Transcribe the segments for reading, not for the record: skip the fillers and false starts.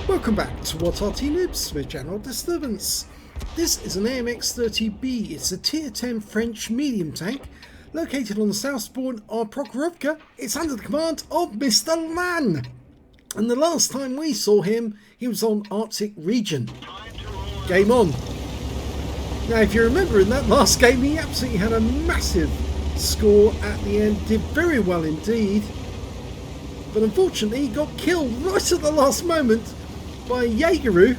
Welcome back to What Arty Noobs with General Disturbance. This is an AMX 30B. It's a tier 10 French medium tank located on the south spawn of Prokhorovka. It's under the command of Mr. Lan. And the last time we saw him, he was on Arctic region. Game on. Now if you remember, in that last game he absolutely had a massive score at the end, did very well indeed. But unfortunately he got killed right at the last moment by Jaegeru,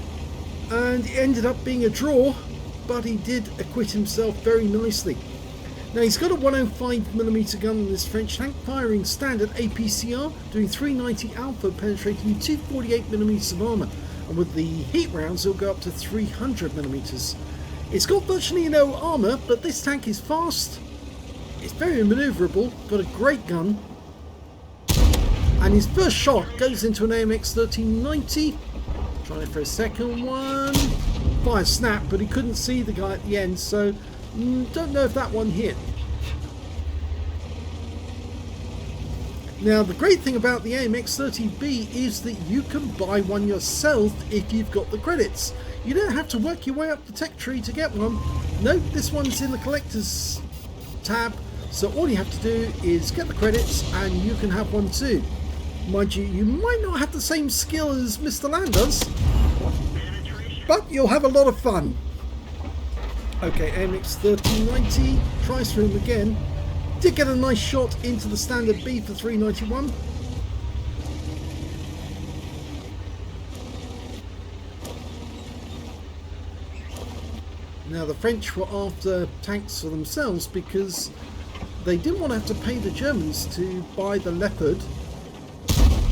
and it ended up being a draw, but he did acquit himself very nicely. Now he's got a 105mm gun on this French tank, firing standard APCR, doing 390 alpha, penetrating 248mm of armour, and with the heat rounds it'll go up to 300mm. It's got virtually no armour, but this tank is fast, it's very manoeuvrable, got a great gun, and his first shot goes into an AMX 1390. Trying it for a second one. Fire snap, but he couldn't see the guy at the end, so don't know if that one hit. Now the great thing about the AMX 30B is that you can buy one yourself if you've got the credits. You don't have to work your way up the tech tree to get one. No, this one's in the collectors tab, so all you have to do is get the credits and you can have one too. Mind you, you might not have the same skill as Mr. Lan does, but you'll have a lot of fun. Okay, AMX 1390, tries for him again. Did get a nice shot into the standard B for 391. Now the French were after tanks for themselves because they didn't want to have to pay the Germans to buy the Leopard.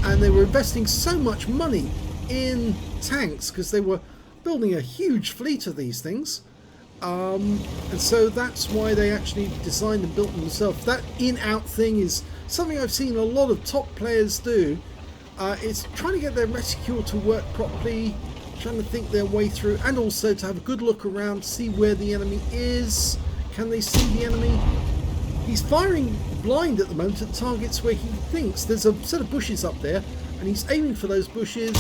And they were investing so much money in tanks because they were building a huge fleet of these things. And so that's why they actually designed and built them themselves. That in-out thing is something I've seen a lot of top players do. It's trying to get their reticule to work properly, trying to think their way through, and also to have a good look around, see where the enemy is. Can they see the enemy? He's firing blind at the moment at targets where he thinks there's a set of bushes up there, and he's aiming for those bushes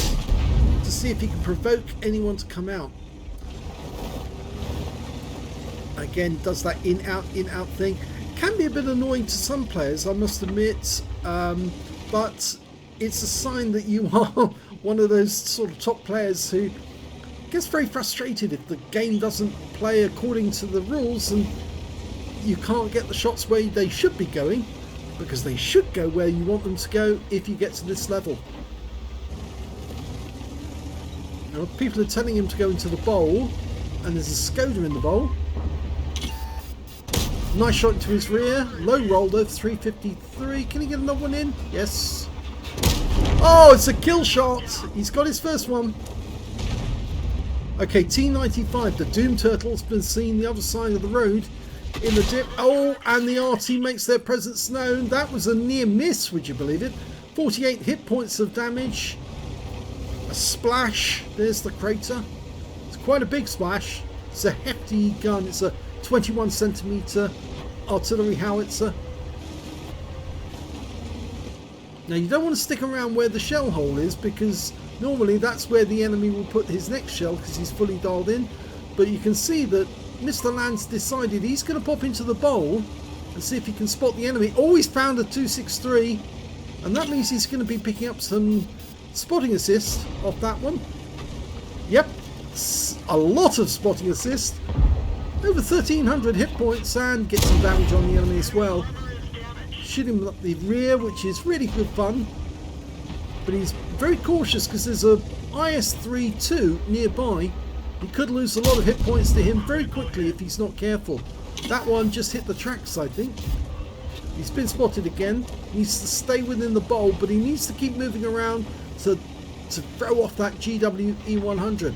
to see if he can provoke anyone to come out. Again, does that in-out thing. Can be a bit annoying to some players, I must admit, but it's a sign that you are one of those sort of top players who gets very frustrated if the game doesn't play according to the rules and you can't get the shots where they should be going, because they should go where you want them to go if you get to this level. Now, people are telling him to go into the bowl, and there's a Skoda in the bowl. Nice shot into his rear, low roll though, 353. Can he get another one in? Yes. Oh, it's a kill shot. He's got his first one. Okay, T95, the Doom Turtle's been seen the other side of the road in the dip. Oh, and the Arty makes their presence known. That was a near miss, would you believe it? 48 hit points of damage. A splash. There's the crater. It's quite a big splash. It's a hefty gun. It's a 21cm artillery howitzer. Now you don't want to stick around where the shell hole is, because normally that's where the enemy will put his next shell because he's fully dialed in. But you can see that Mr. Lan's decided he's going to pop into the bowl and see if he can spot the enemy. Oh, he's found a 263, and that means he's going to be picking up some spotting assist off that one. Yep, a lot of spotting assist. Over 1300 hit points, and get some damage on the enemy as well. Shoot him up the rear, which is really good fun. But he's very cautious because there's a IS-32 nearby. He could lose a lot of hit points to him very quickly if he's not careful. That one just hit the tracks, I think. He's been spotted again. He needs to stay within the bowl, but he needs to keep moving around to throw off that GWE100.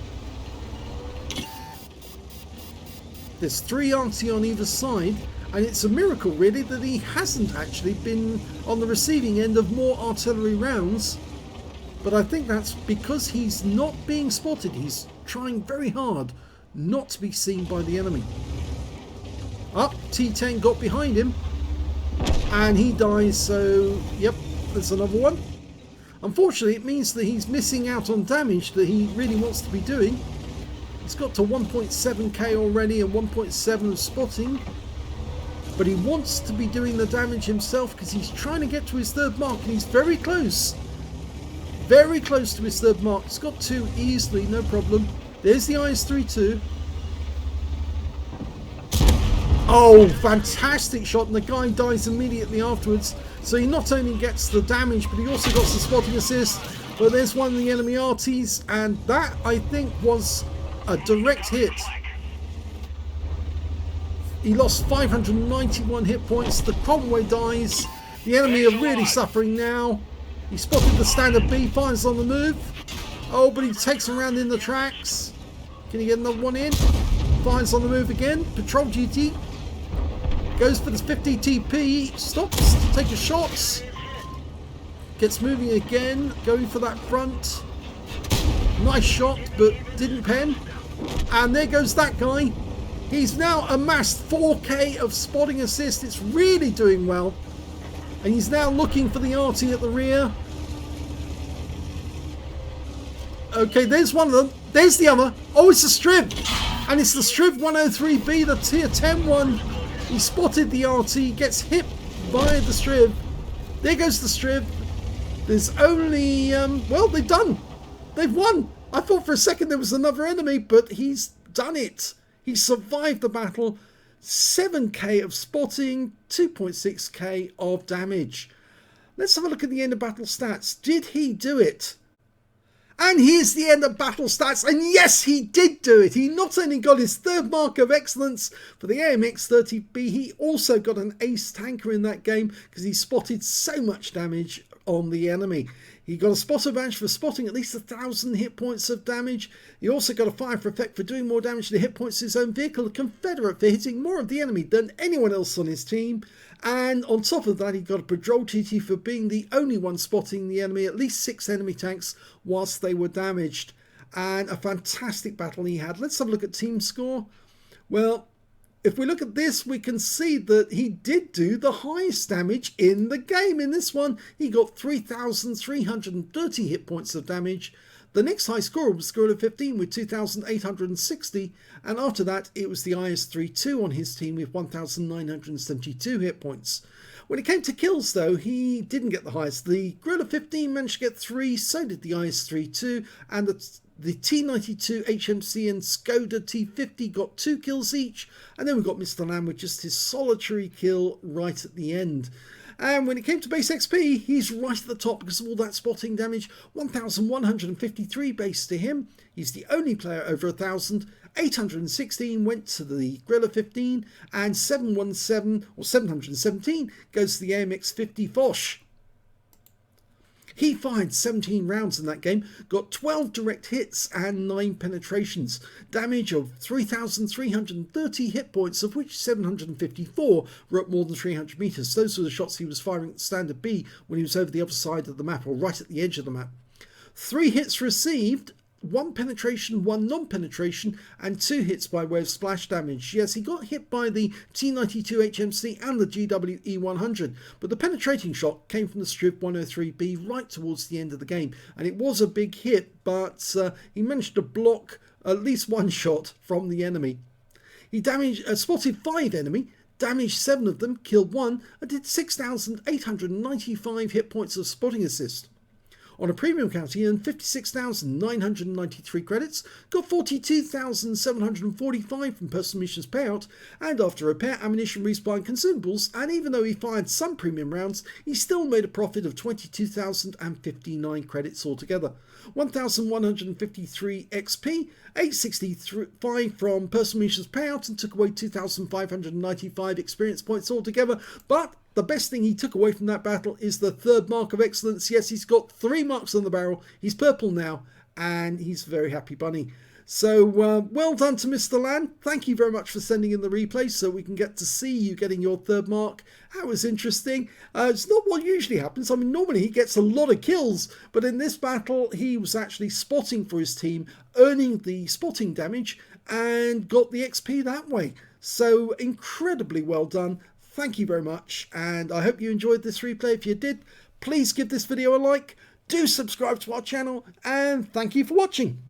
There's 3 Arty on either side, and it's a miracle really that he hasn't actually been on the receiving end of more artillery rounds. But I think that's because he's not being spotted. He's trying very hard not to be seen by the enemy. Up, T10 got behind him, and he dies, so yep, there's another one. Unfortunately, it means that he's missing out on damage that he really wants to be doing. He's got to 1.7k already and 1.7 of spotting. But he wants to be doing the damage himself because he's trying to get to his third mark, and he's very close. Very close to his third mark. He's got 2 easily, no problem. There's the IS-32. Oh, fantastic shot, and the guy dies immediately afterwards. So he not only gets the damage, but he also got the spotting assist. But there's one of the enemy Artys, and that, I think, was a direct hit. He lost 591 hit points. The convoy dies. The enemy are really suffering now. He spotted the standard B, finds on the move. Oh, but he takes him around in the tracks. Can he get another one in? Finds on the move again. Patrol duty. Goes for the 50 TP. Stops to take a shot. Gets moving again. Going for that front. Nice shot, but didn't pen. And there goes that guy. He's now amassed 4k of spotting assist. It's really doing well. And he's now looking for the Arty at the rear. Okay, there's one of them. There's the other. Oh, it's the Striv. And it's the Striv 103B, the tier 10 one. He spotted the Arty, gets hit by the Striv. There goes the Striv. There's only, well, they've done. They've won. I thought for a second there was another enemy, but he's done it. He survived the battle. 7k of spotting, 2.6k of damage. Let's have a look at the end of battle stats. Did he do it? And here's the end of battle stats. And yes, he did do it. He not only got his third mark of excellence for the AMX 30B, he also got an ace tanker in that game because he spotted so much damage on the enemy. He got a spotter badge for spotting at least 1,000 hit points of damage. He also got a fire for effect for doing more damage to the hit points of his own vehicle, a Confederate for hitting more of the enemy than anyone else on his team. And on top of that, he got a patrol TT for being the only one spotting the enemy, at least 6 enemy tanks whilst they were damaged. And a fantastic battle he had. Let's have a look at team score. Well, if we look at this, we can see that he did do the highest damage in the game. In this one, he got 3,330 hit points of damage. The next high scorer was Gorilla 15 with 2,860. And after that, it was the IS-32 on his team with 1,972 hit points. When it came to kills, though, he didn't get the highest. The Gorilla 15 managed to get 3, so did the IS-32, and the T92 HMC and Skoda T50 got 2 kills each, and then we got Mr. Lamb with just his solitary kill right at the end. And when it came to base XP, he's right at the top because of all that spotting damage. 1,153 base to him. He's the only player over 1,000. 816 went to the Gorilla 15, and 717 goes to the AMX 50 Foch. He fired 17 rounds in that game, got 12 direct hits and 9 penetrations. Damage of 3,330 hit points, of which 754 were at more than 300 meters. Those were the shots he was firing at standard B when he was over the other side of the map, or right at the edge of the map. 3 hits received, 1 penetration, 1 non-penetration, and 2 hits by way of splash damage. Yes, he got hit by the T92 HMC and the GWE100, but the penetrating shot came from the Striv 103B right towards the end of the game, and it was a big hit, but he managed to block at least 1 shot from the enemy. He spotted 5 enemy, damaged 7 of them, killed 1, and did 6,895 hit points of spotting assist. On a premium count, he earned 56,993 credits, got 42,745 from personal missions payout, and after repair, ammunition, resupply and consumables, and even though he fired some premium rounds, he still made a profit of 22,059 credits altogether. 1,153 XP, 865 from personal missions payout, and took away 2,595 experience points altogether, but the best thing he took away from that battle is the third mark of excellence. Yes, he's got 3 marks on the barrel. He's purple now, and he's a very happy bunny. So, well done to Mr. Land. Thank you very much for sending in the replay so we can get to see you getting your third mark. That was interesting. It's not what usually happens. I mean, normally he gets a lot of kills, but in this battle, he was actually spotting for his team, earning the spotting damage, and got the XP that way. So, incredibly well done. Thank you very much, and I hope you enjoyed this replay. If you did, please give this video a like. do subscribe to our channel, and thank you for watching.